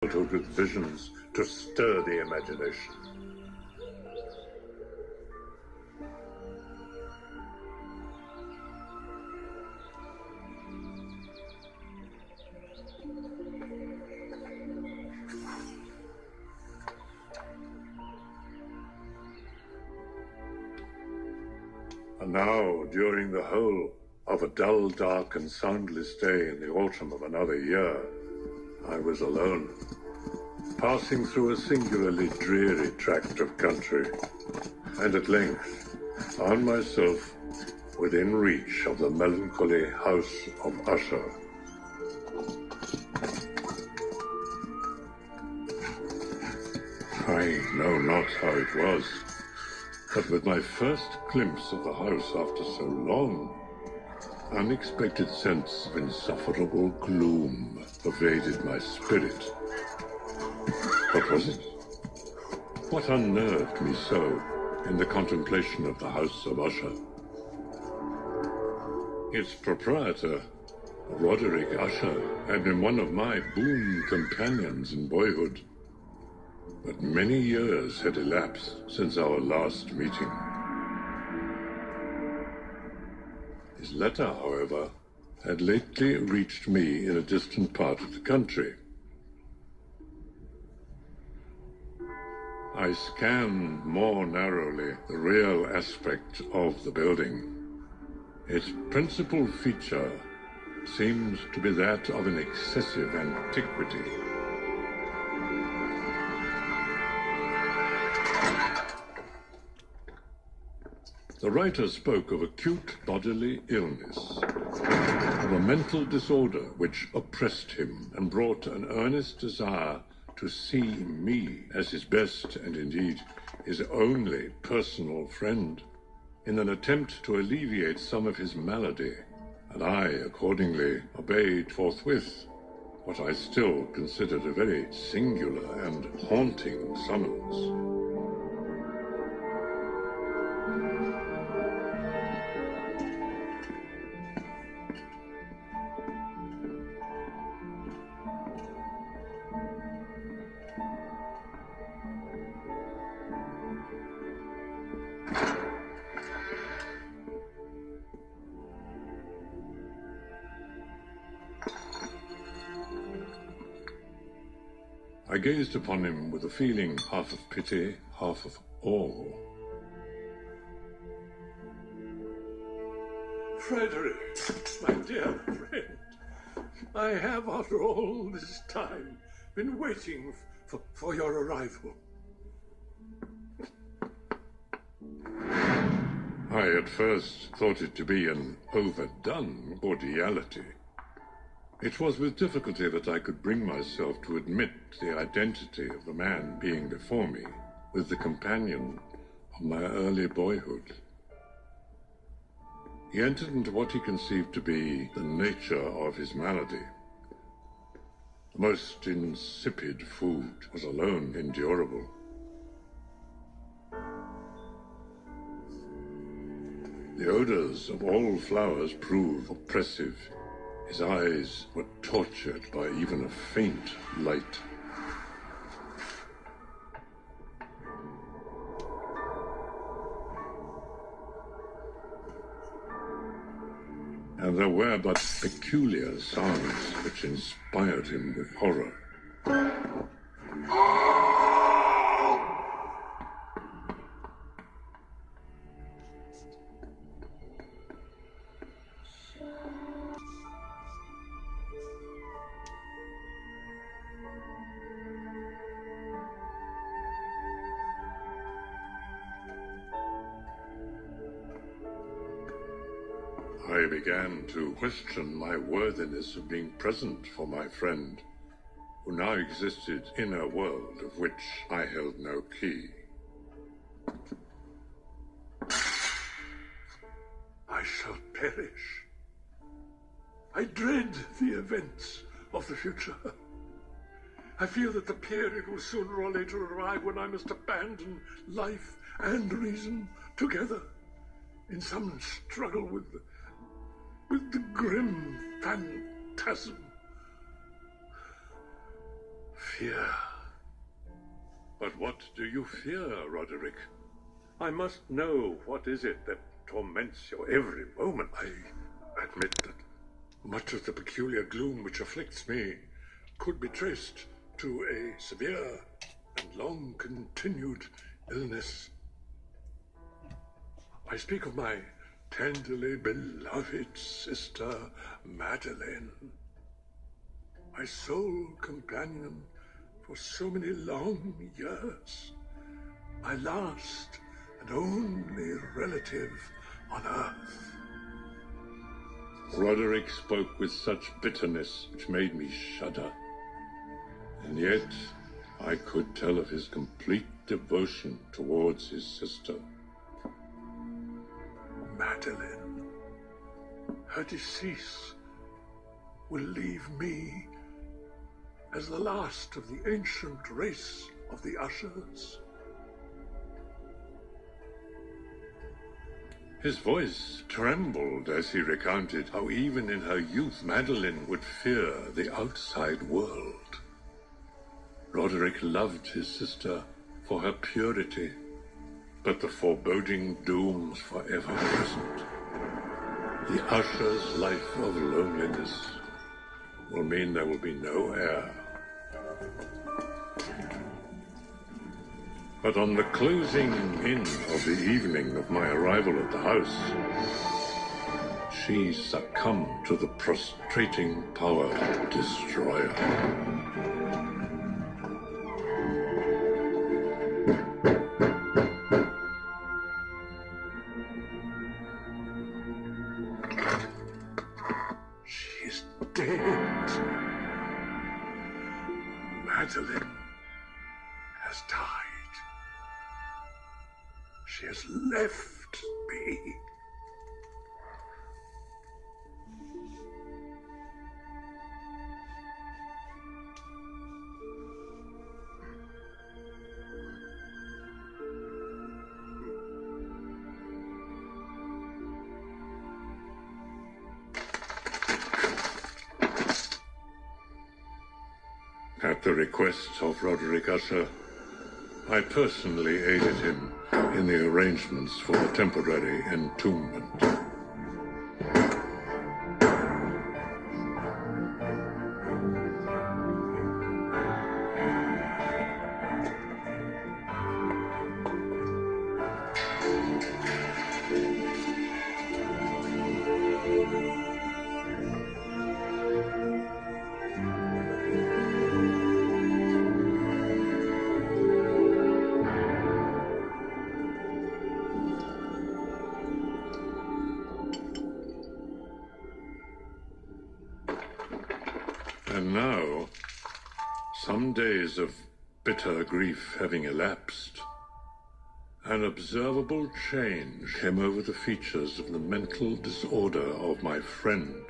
childhood with visions to stir the imagination. And now, during the whole of a dull, dark, and soundless day in the autumn of another year, I was alone, passing through a singularly dreary tract of country, and at length found myself within reach of the melancholy house of Usher. I know not how it was, but with my first glimpse of the house after so long, unexpected sense of insufferable gloom pervaded my spirit. What was it? What unnerved me so in the contemplation of the house of Usher? Its proprietor, Roderick Usher, had been one of my boon companions in boyhood, but many years had elapsed since our last meeting. His letter, however, had lately reached me in a distant part of the country. I scanned more narrowly the real aspect of the building. Its principal feature seems to be that of an excessive antiquity. The writer spoke of acute bodily illness, of a mental disorder which oppressed him and brought an earnest desire to see me as his best and indeed his only personal friend, in an attempt to alleviate some of his malady, and I accordingly obeyed forthwith what I still considered a very singular and haunting summons. I gazed upon him with a feeling half of pity, half of awe. Frederick, my dear friend, I have, after all this time, been waiting for your arrival. I at first thought it to be an overdone cordiality. It was with difficulty that I could bring myself to admit the identity of the man being before me with the companion of my early boyhood. He entered into what he conceived to be the nature of his malady. The most insipid food was alone endurable. The odors of all flowers proved oppressive. His eyes were tortured by even a faint light. And there were but peculiar sounds which inspired him with horror. I began to question my worthiness of being present for my friend, who now existed in a world of which I held no key. I shall perish. I dread the events of the future. I feel that the period will sooner or later arrive when I must abandon life and reason together in some struggle with the grim phantasm. fear. But what do you fear, Roderick? I must know, what is it that torments your every moment? I admit that much of the peculiar gloom which afflicts me could be traced to a severe and long-continued illness. I speak of my tenderly beloved sister, Madeline. My sole companion for so many long years. My last and only relative on Earth. Roderick spoke with such bitterness which made me shudder. And yet, I could tell of his complete devotion towards his sister. Madeline, her decease will leave me as the last of the ancient race of the Ushers. His voice trembled as he recounted how even in her youth Madeline would fear the outside world. Roderick loved his sister for her purity, but the foreboding dooms forever present. The Usher's life of loneliness will mean there will be no heir. But on the closing in of the evening of my arrival at the house, she succumbed to the prostrating power of Destroyer. She is dead. Madeline has died. She has left me. At the request of Roderick Usher, I personally aided him in the arrangements for the temporary entombment. And now, some days of bitter grief having elapsed, an observable change came over the features of the mental disorder of my friend.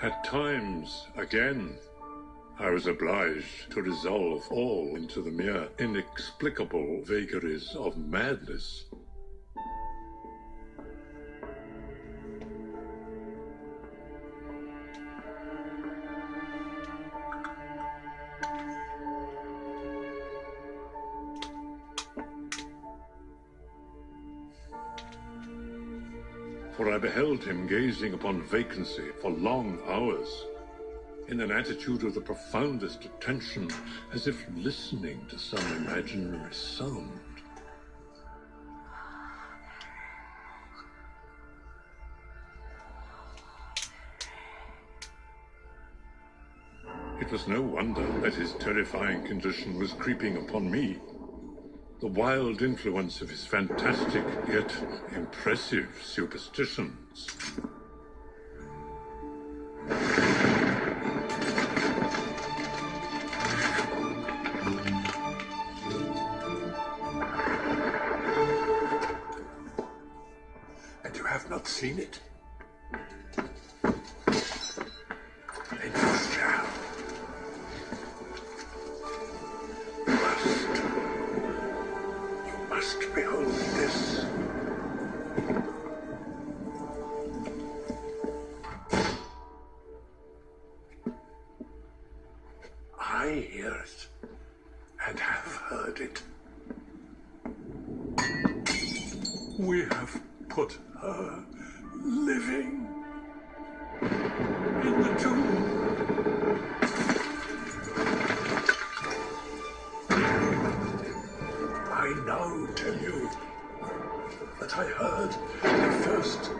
At times, again, I was obliged to resolve all into the mere inexplicable vagaries of madness. For I beheld him gazing upon vacancy for long hours, in an attitude of the profoundest attention, as if listening to some imaginary sound. It was no wonder that his terrifying condition was creeping upon me. The wild influence of his fantastic yet impressive superstitions. And you have not seen it? Then you shall. Must. must behold this. I hear it, and have heard it. We have put her living in the tomb. I now tell you that I heard the first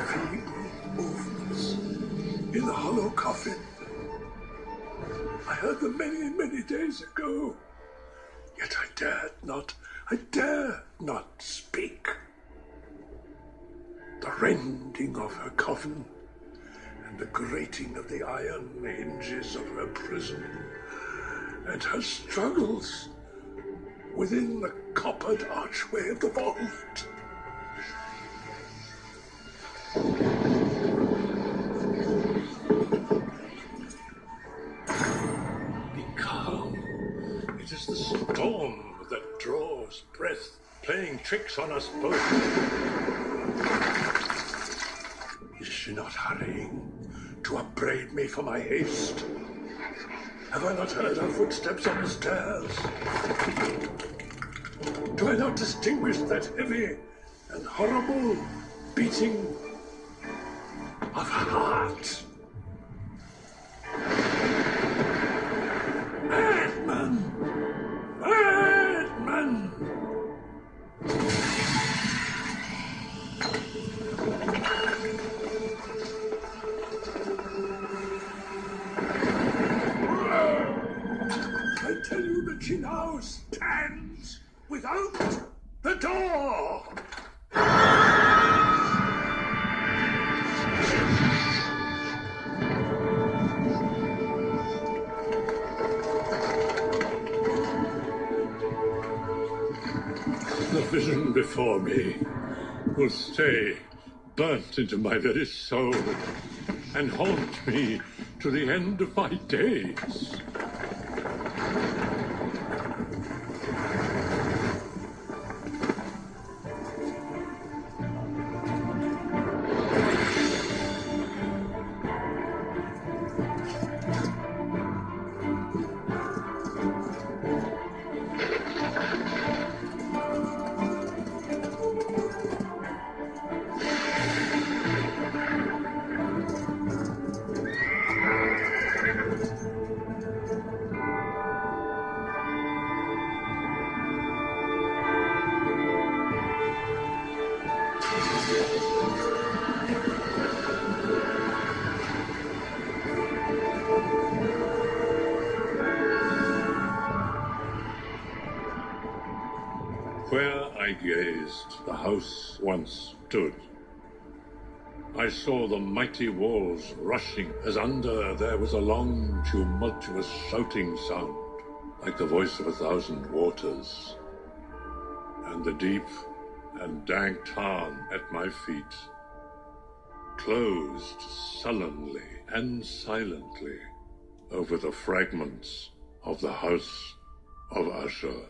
feeble movements in the hollow coffin. I heard them many, many days ago, yet I dare not speak. The rending of her coffin and the grating of the iron hinges of her prison, and her struggles within the coppered archway of the vault. Be calm. It is the storm that draws breath, playing tricks on us both. Is she not hurrying to upbraid me for my haste? Have I not heard her footsteps on the stairs? Do I not distinguish that heavy and horrible beating of her heart? Madman! Madman! I tell you that she now stands without the door! The vision before me will stay burnt into my very soul and haunt me to the end of my days. Where I gazed, the house once stood. I saw the mighty walls rushing, as under there was a long, tumultuous shouting sound, like the voice of 1,000 waters. And the deep and dank tarn at my feet closed sullenly and silently over the fragments of the House of Ashur.